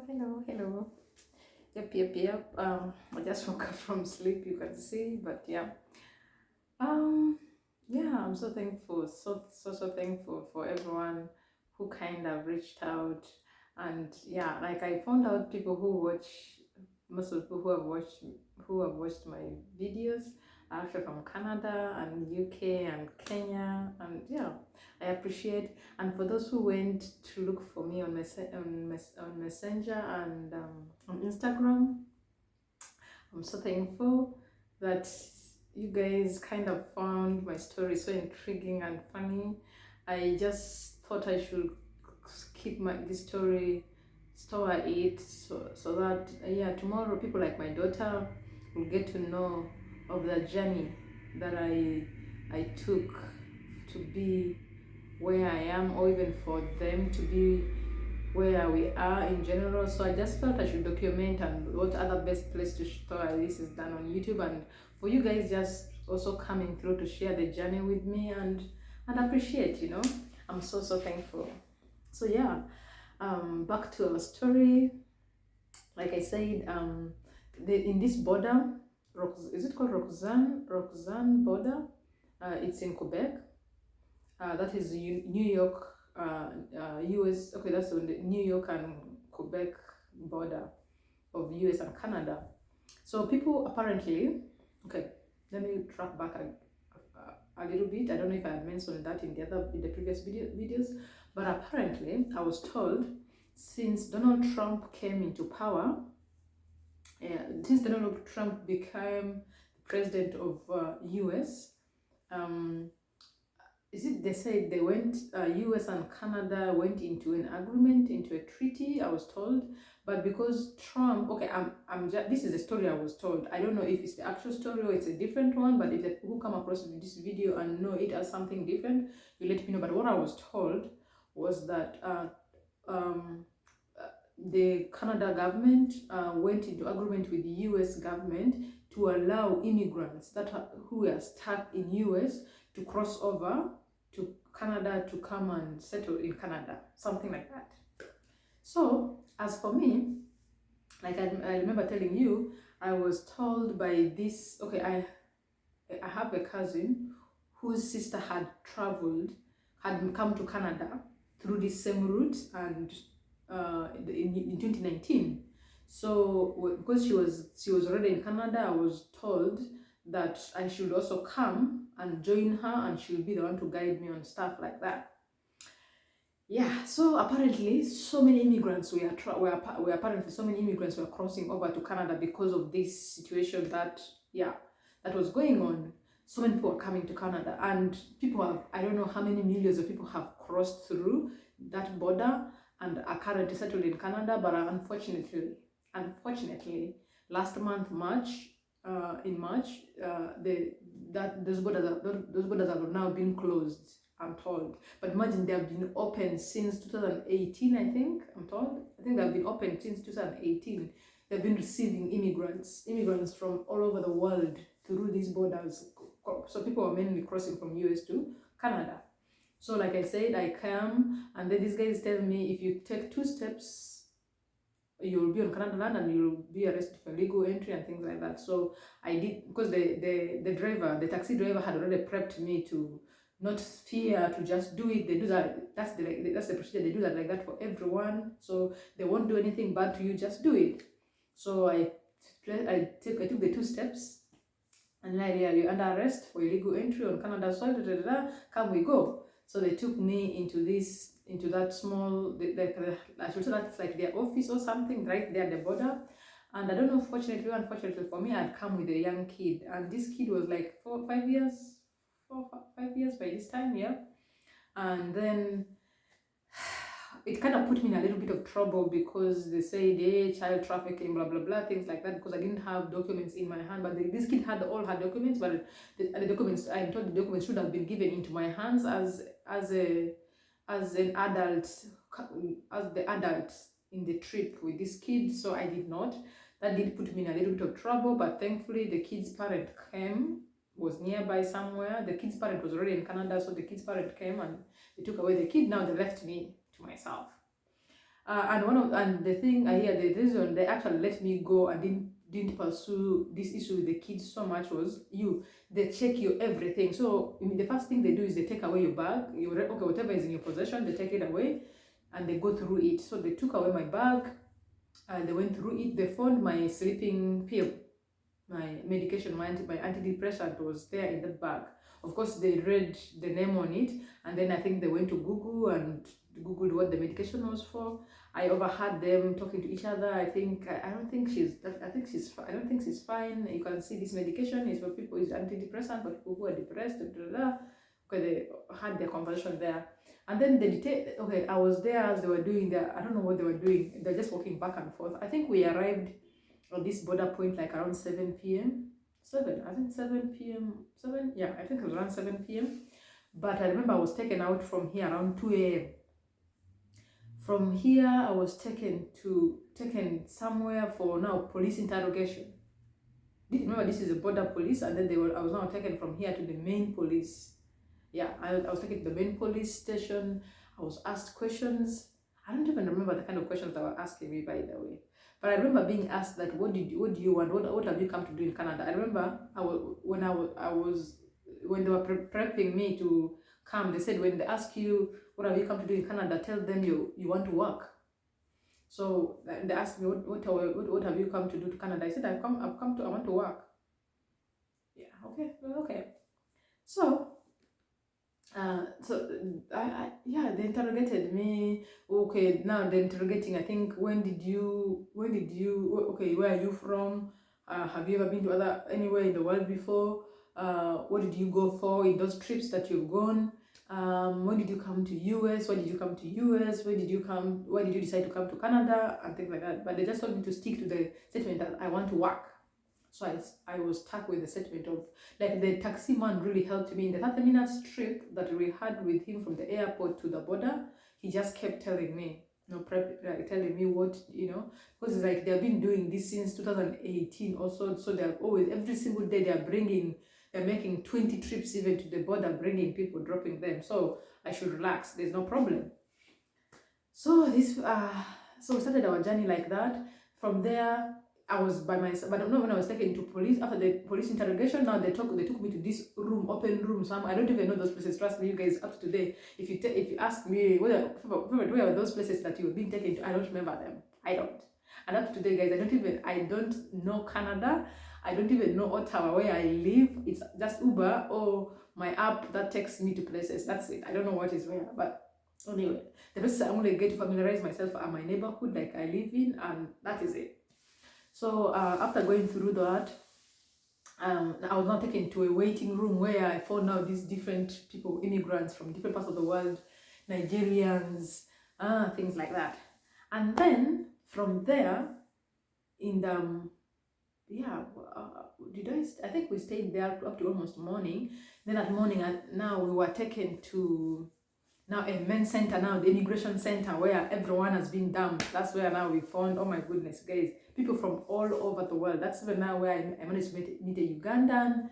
Hello. Yep. I just woke up from sleep, you can see, but yeah. Um, yeah, I'm so thankful, so thankful for everyone who kind of reached out, and yeah, like I found out people who watch, most of the people who have watched my videos are actually from Canada and UK and Kenya, and yeah, I appreciate. And for those who went to look for me on Messenger and on Instagram, I'm so thankful that you guys kind of found my story so intriguing and funny. I just thought I should keep this story, store it, so that yeah, tomorrow people like my daughter will get to know of the journey that I took to be where I am, or even for them to be where we are in general. So I just felt I should document, and what other best place to store this is done on YouTube, and for you guys just also coming through to share the journey with me and appreciate, I'm so thankful. So yeah, back to our story. Like I said, in this border, is it called Roxanne border? It's in Quebec. That is New York, US. Okay, that's on the New York and Quebec border of US and Canada. So people apparently, okay, let me track back a little bit. I don't know if I had mentioned that in the previous videos, but apparently I was told since Donald Trump came into power, since Donald Trump became president of US. Is it they said they went, US and Canada went into an agreement, into a treaty, I was told. But because Trump, okay, I'm just, this is the story I was told. I don't know if it's the actual story or it's a different one, but if the people who come across this video and know it as something different, you let me know. But what I was told was that the Canada government went into agreement with the US government to allow immigrants who are stuck in US to cross over to Canada to come and settle in Canada, something like that. So as for me, like I remember telling you, I was told by this, okay, I have a cousin whose sister had come to Canada through this same route, and in 2019. So because she was already in Canada, I was told that I should also come and join her, and she'll be the one to guide me on stuff like that. Yeah, so apparently so many immigrants were crossing over to Canada because of this situation that was going on. So many people are coming to Canada, and I don't know how many millions of people have crossed through that border and are currently settled in Canada. But unfortunately, last month, in March, those borders have now been closed, I'm told. But imagine, they have been open since 2018, I think, I'm told. I think they have been open since 2018. They've been receiving immigrants from all over the world through these borders. So people are mainly crossing from US to Canada. So like I said, I come, and then these guys tell me if you take 2 steps, you'll be on Canada land and you'll be arrested for illegal entry and things like that. So I did, because the taxi driver had already prepped me to not fear, to just do it. They do that. That's the procedure. They do that like that for everyone. So they won't do anything bad to you. Just do it. So I took the 2 steps, and you're under arrest for illegal entry on Canada soil. Come, we go. So they took me into that small, I should say that's like their office or something right there at the border. And I don't know, fortunately or unfortunately for me, I'd come with a young kid, and this kid was like 5 years by this time, yeah. And then it kind of put me in a little bit of trouble, because they say child trafficking, blah blah blah, things like that, because I didn't have documents in my hand. But this kid had all her documents, but the documents, I'm told the documents should have been given into my hands as an adult, as the adult in the trip with this kid. So I did not. That did put me in a little bit of trouble, but thankfully the kid's parent was nearby somewhere. The kid's parent was already in Canada, so the kid's parent came and they took away the kid. Now they left me to myself. And the thing I hear, the reason they actually let me go and didn't pursue this issue with the kids so much was they check your everything. So I mean, the first thing they do is they take away your bag, okay, whatever is in your possession, they take it away and they go through it. So they took away my bag and they went through it. They found my sleeping pill, my medication, my antidepressant was there in that bag. Of course, they read the name on it, and then I think they went to Google and Googled what the medication was for. I overheard them talking to each other. I don't think I don't think she's fine. You can see this medication is for people, is antidepressant for people who are depressed. Okay, they had their conversation there. And then okay, I was there as they were doing that. I don't know what they were doing. They're just walking back and forth. I think we arrived on this border point like around 7 p.m. 7 p.m. 7, yeah, I think it was around 7 p.m. But I remember I was taken out from here around 2 a.m. From here, I was taken somewhere for now police interrogation. Remember, this is a border police, and then I was now taken from here to the main police. Yeah, I was taken to the main police station. I was asked questions. I don't even remember the kind of questions they were asking me, by the way. But I remember being asked that, what do you want? What have you come to do in Canada? I remember when they were prepping me to come, they said, when they ask you, what have you come to do in Canada, tell them you want to work. So they asked me, what have you come to do to Canada? I said, I want to work. Yeah, okay, well, okay. So they interrogated me. Okay, now they're interrogating, I think, when did you okay, where are you from? Have you ever been to anywhere in the world before? What did you go for in those trips that you've gone? When did you come to US? Why did you come to US? Why did you decide to come to Canada? And things like that. But they just told me to stick to the statement that I want to work. So I was stuck with the statement of, like, the taxi man really helped me in the 30 minutes trip that we had with him from the airport to the border. He just kept telling me, telling me what, because it's like they've been doing this since 2018 also. So they're always, every single day they're making 20 trips even to the border, bringing people, dropping them. So I should relax. There's no problem. So so we started our journey like that. From there, I was by myself, but not when I was taken to police. After the police interrogation, now they took me to this room, open room. So I don't even know those places. Trust me, you guys, up to today. If you ask me where are those places that you've been taken to, I don't remember them. I don't. And up to today, guys, I don't know Canada. I don't even know Ottawa, where I live. It's just Uber or my app that takes me to places. That's it. I don't know what is where, but anyway, the places I only get to familiarize myself are my neighborhood, like I live in, and that is it. So after going through that, I was now taken to a waiting room where I found out these different people, immigrants from different parts of the world, Nigerians, things like that. And then from there, in the I think we stayed there up to almost morning. Then at morning, now we were taken to now a men's center, now the immigration center, where everyone has been dumped. That's where now we found, oh my goodness, guys, people from all over the world. That's even now where I managed to meet a Ugandan,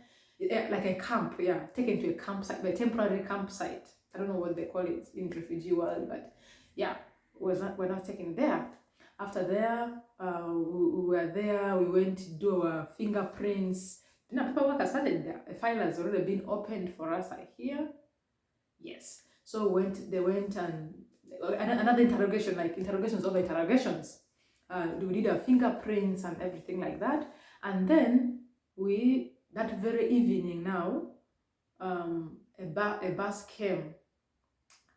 like a camp, taken to a campsite, a temporary campsite. I don't know what they call it in refugee world, but yeah, we're not taken there. After there, we were there, we went to do our fingerprints. Now paperwork has started there. A file has already been opened for us, I hear. Yes. So they went and another interrogation, like interrogations over interrogations. We did our fingerprints and everything like that. And then that very evening now, a bus came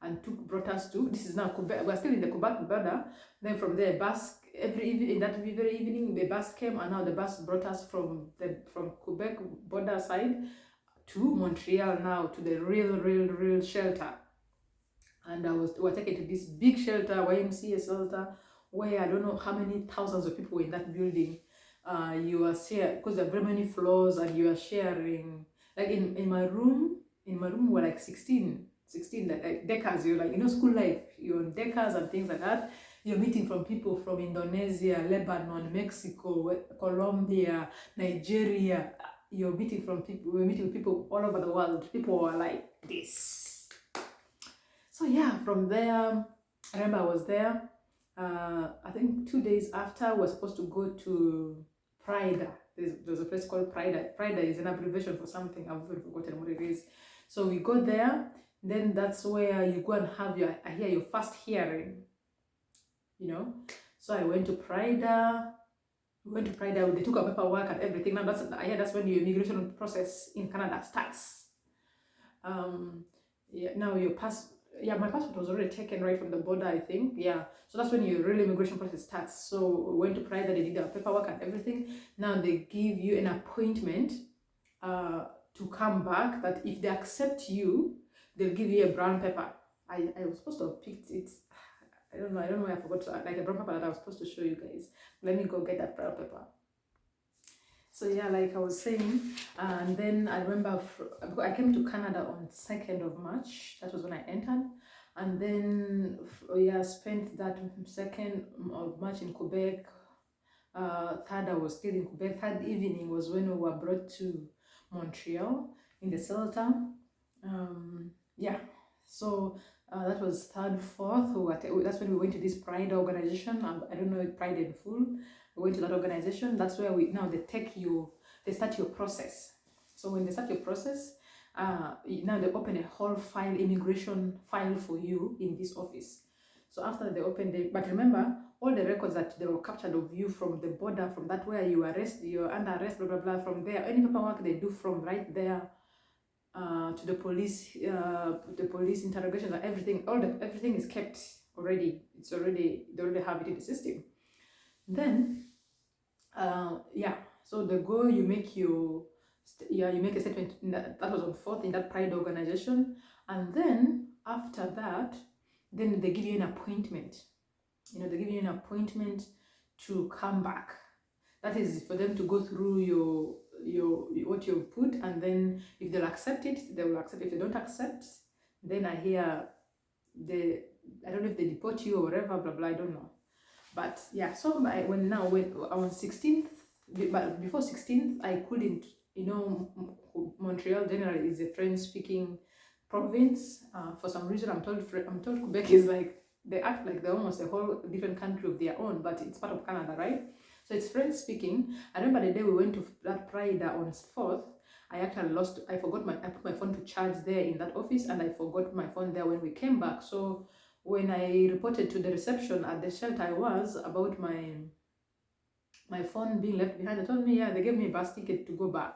and brought us to, this is now Quebec, we're still in the Quebec border. Then from there, in that very evening, the bus came, and now the bus brought us from Quebec border side to Montreal, now to the real shelter. And we were taken to this big shelter, YMCA shelter, where I don't know how many thousands of people were in that building. You are sharing, because there are very many floors, and you are sharing, like in my room were like 16 like decades. You're like, school life, you're on decades and things like that. You're meeting from people from Indonesia, Lebanon, Mexico, Colombia, Nigeria. We're meeting with people all over the world. People are like this. So yeah, from there, I remember I was there. I think 2 days after, we're supposed to go to Prida. There's a place called Prida. Prida is an abbreviation for something. I've even forgotten what it is. So we go there. Then that's where you go and have your first hearing. You know. So I went to Prida. We went to Prida. They took our paperwork and everything. Now that's when your immigration process in Canada starts. Yeah. Now your pass. Yeah, my passport was already taken right from the border, I think. Yeah, so that's when your real immigration process starts. So we went to Pride, they did our paperwork and everything. Now they give you an appointment to come back, that if they accept you, they'll give you a brown paper. I was supposed to have picked it. I don't know why I forgot to, like a brown paper that I was supposed to show you guys. Let me go get that brown paper. So yeah, like I was saying, and then I remember I came to Canada on 2nd of March. That was when I entered, and then yeah, spent that 2nd of March in Quebec. Third, I was still in Quebec. Third evening was when we were brought to Montreal in the shelter. Yeah, so that was third, fourth. That's when we went to this Pride organization. I don't know Pride in full. We went to that organization. That's where they start your process. So when they start your process, now they open a whole immigration file for you in this office. So after they open but remember, all the records that they were captured of you from the border, from that where you're under arrest, blah, blah, blah, from there, any paperwork they do from right there to the police interrogation, everything, everything is kept already. They already have it in the system. Then, yeah, so you make you make a statement. That was on 4th in that Pride organization, and then after that, then they give you an appointment. They give you an appointment to come back. That is for them to go through your what you put, and then if they'll accept it, they will accept. If they don't accept, then I hear I don't know if they deport you or whatever, blah blah, I don't know. But yeah, so when on 16th, but before 16th, I couldn't, Montreal generally is a French speaking province. For some reason, I'm told Quebec is like, they act like they're almost a whole different country of their own, but it's part of Canada, right? So it's French speaking. I remember the day we went to that Pride on 4th, I put my phone to charge there in that office, and I forgot my phone there when we came back. So when I reported to the reception at the shelter I was about my phone being left behind, they told me, yeah, they gave me a bus ticket to go back,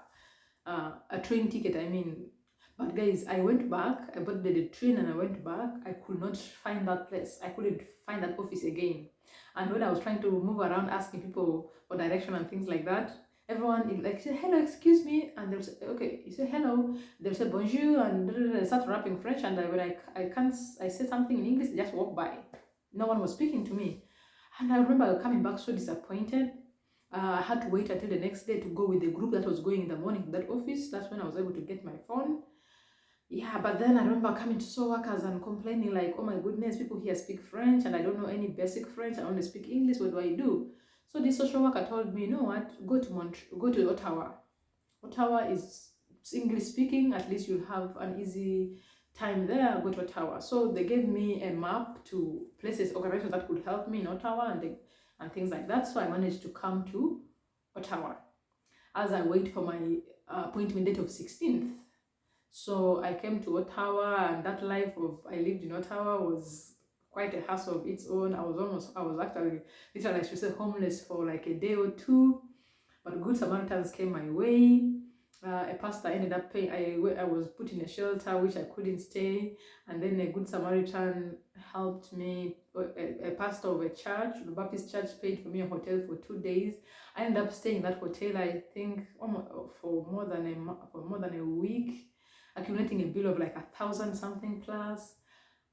a train ticket, I mean. But guys, I went back, I bought the train and I went back. I could not find that place. I couldn't find that office again. And when I was trying to move around asking people for direction and things like that, everyone like say, hello, excuse me, and they'll say, okay, you say hello, they'll say bonjour, and they start rapping French, and when I said something in English, they just walk by. No one was speaking to me. And I remember coming back so disappointed. I had to wait until the next day to go with the group that was going in the morning to that office. That's when I was able to get my phone. Yeah, but then I remember coming to social workers and complaining like, oh my goodness, people here speak French and I don't know any basic French. I only speak English. What do I do? So this social worker told me, you know what, go to Ottawa. Ottawa is English speaking. At least you'll have an easy time there. Go to Ottawa. So they gave me a map to places, organizations that could help me in Ottawa and things like that. So I managed to come to Ottawa as I wait for my appointment date of 16th. So I came to Ottawa, and that life I lived in Ottawa was quite a hassle of its own. I was actually literally, I should say, homeless for like a day or two, but good Samaritans came my way. A pastor ended up paying. I was put in a shelter which I couldn't stay, and then a good Samaritan helped me. A pastor of a church, the Baptist church, paid for me a hotel for 2 days. I ended up staying in that hotel, I think, for more than a week, accumulating a bill of like 1,000 something plus.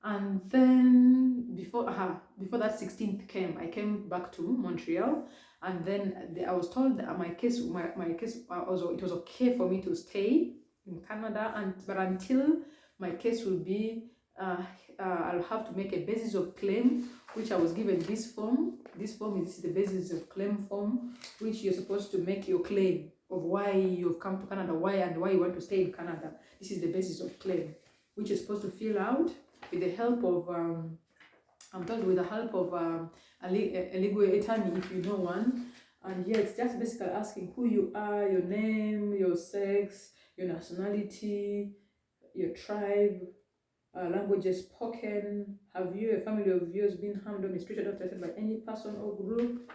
And then before that 16th came, I came back to Montreal, and then I was told that my case it was okay for me to stay in Canada, but until my case will be I'll have to make a basis of claim, which I was given this form. This is the basis of claim form, which you're supposed to make your claim of why you've come to Canada, why you want to stay in Canada. This is the basis of claim, which you're supposed to fill out with the help of I'm told with the help of a legal attorney, if you know one. And yeah, it's just basically asking who you are, your name, your sex, your nationality, your tribe, languages spoken. Have you, a family of yours, been harmed or mistreated or threatened by any person or group?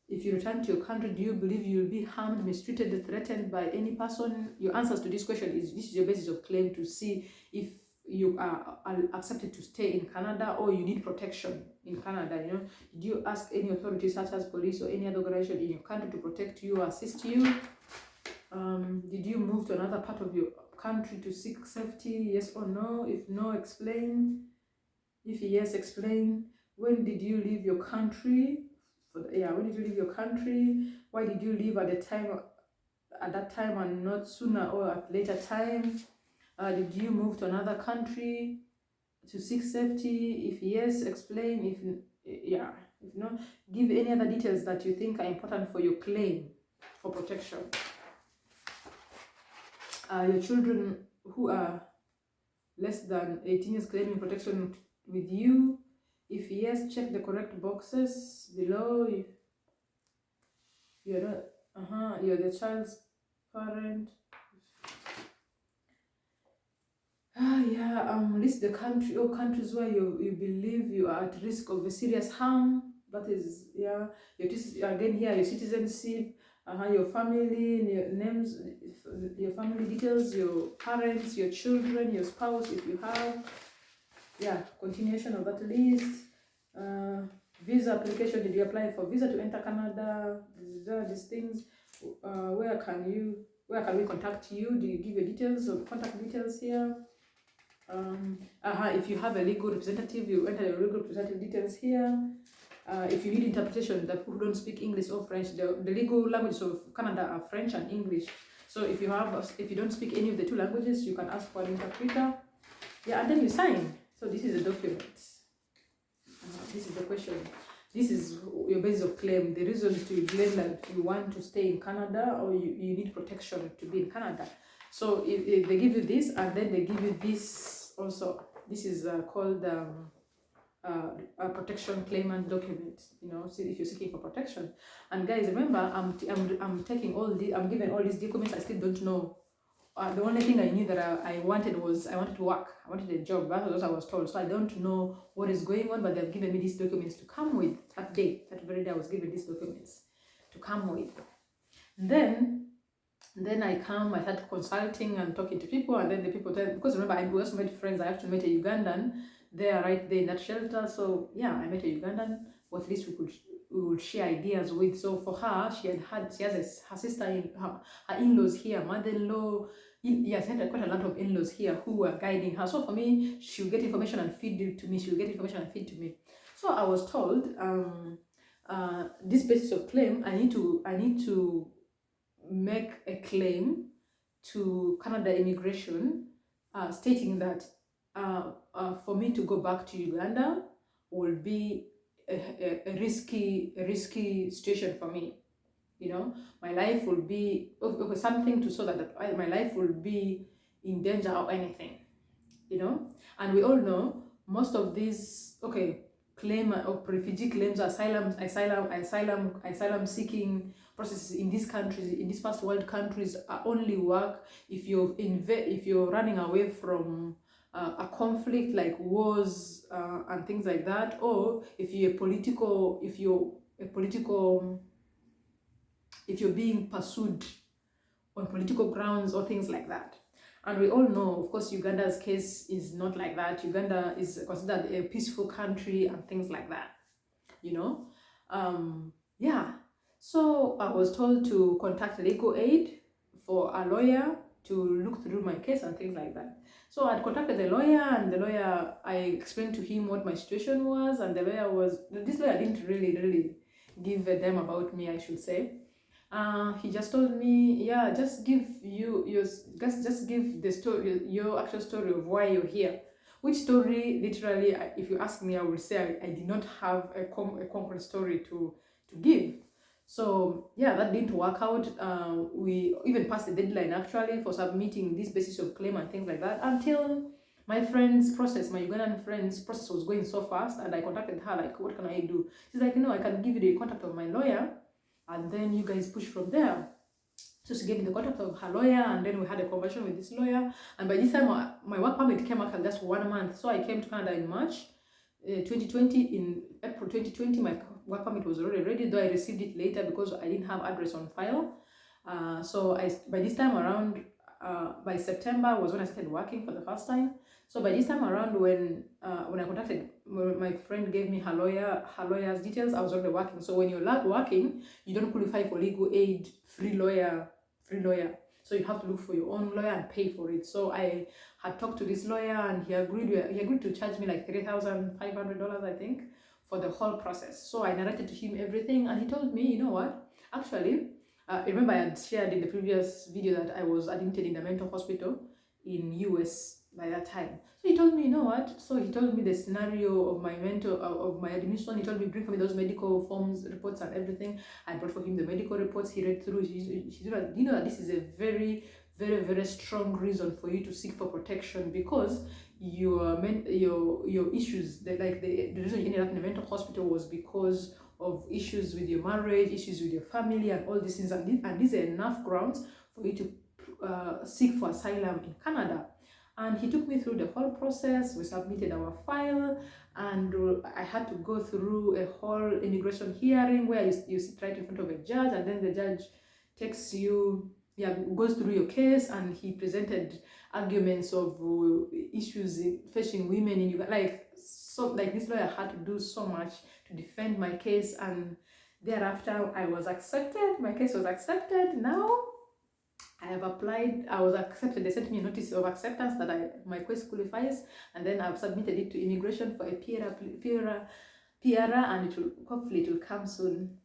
If you return to your country, do you believe you will be harmed, mistreated, or threatened by any person? Your answers to this question this is your basis of claim to see if you are accepted to stay in Canada or you need protection in Canada. You know, did you ask any authorities such as police or any other organization in your country to protect you or assist you? Did you move to another part of your country to seek safety? Yes or no? If no, explain. If yes, explain. When did you leave your country? When did you leave your country? Why did you leave at that time and not sooner or at later time? Did you move to another country to seek safety? If yes, explain. If no, give any other details that you think are important for your claim for protection. Your children who are less than 18 years claiming protection with you. If yes, check the correct boxes below. If you're not, you're the child's parent. List the country or countries where you believe you are at risk of a serious harm. That is, again here, your citizenship, your family, your names, your family details, your parents, your children, your spouse if you have. Continuation of that list. Visa application, did you apply for visa to enter Canada? These things. Where can we contact you? Do you give your details or contact details here? If you have a legal representative, you enter your legal representative details here. If you need interpretation, the people who don't speak English or French, the legal languages of Canada are French and English. So if you don't speak any of the two languages, you can ask for an interpreter. And then you sign. So this is the document. This is the question. This is your basis of claim. The reasons to claim that you want to stay in Canada or you need protection to be in Canada. So if they give you this, and then they give you this also. This is called a protection claimant document. See if you're seeking for protection. And guys, remember, I'm taking all the, I'm given all these documents. I still don't know. The only thing I knew that I wanted to work. I wanted a job. That was what I was told. So I don't know what is going on, but they've given me these documents to come with. That very day I was given these documents to come with. Then I start consulting and talking to people, and then the people tell, because remember, I also made friends. I actually met a Ugandan there, right there in that shelter. So I met a Ugandan, or at least we would share ideas with. So for her, she has her sister, her in-laws here, mother-in-law. She had quite a lot of in-laws here who were guiding her. So for me, she'll get information and feed it to me. So I was told, this basis of claim, I need to make a claim to Canada Immigration, stating that for me to go back to Uganda will be a risky situation for me. My life will be something to show that my life will be in danger or anything. And we all know most of these claim of refugee claims, asylum seeking processes in these countries, in these first world countries, only work if you're running away from a conflict like wars and things like that, or if you're being pursued on political grounds or things like that. And we all know, of course, Uganda's case is not like that. Uganda is considered a peaceful country and things like that, So I was told to contact legal aid for a lawyer to look through my case and things like that. So I contacted the lawyer, and I explained to him what my situation was, and this lawyer didn't really give a damn about me, I should say. He just told me, just give the story, your actual story of why you're here. Which story, literally, if you ask me, I will say I did not have a concrete story to give. So that didn't work out. We even passed the deadline actually for submitting this basis of claim and things like that until My friend's process, my Ugandan friend's process was going so fast, and I contacted her like, what can I do? She's like, no, I can give you the contact of my lawyer, and then you guys push from there. So she gave me the contact of her lawyer, and then we had a conversation with this lawyer. And by this time, my work permit came after just 1 month. So I came to Canada in March 2020. In April 2020, my work permit was already ready, though I received it later because I didn't have address on file. So by this time around, by September was when I started working for the first time. So by this time around, when I contacted, when my friend gave me her lawyer's details, I was already working. So when you're working, you don't qualify for legal aid, free lawyer. So you have to look for your own lawyer and pay for it. So I had talked to this lawyer, and he agreed to charge me like $3,500, I think, for the whole process. So I narrated to him everything, and he told me, you know what, actually, remember I had shared in the previous video that I was admitted in the mental hospital in US by that time. So he told me, you know what, so he told me the scenario of my of my admission. He told me, bring for me those medical forms, reports and everything. I brought for him the medical reports. He read through. You know that this is a very, very, very strong reason for you to seek for protection, because your issues, the reason you ended up in a mental hospital was because of issues with your marriage, issues with your family, and all these things. And these are enough grounds for you to seek for asylum in Canada. And he took me through the whole process. We submitted our file, and I had to go through a whole immigration hearing where you sit right in front of a judge, and then the judge takes you, goes through your case, and he presented arguments of issues facing women in Uganda. This lawyer had to do so much to defend my case, and thereafter I was accepted. My case was accepted. Now I have applied, I was accepted. They sent me a notice of acceptance that my case qualifies, and then I've submitted it to immigration for a PR, and hopefully it will come soon.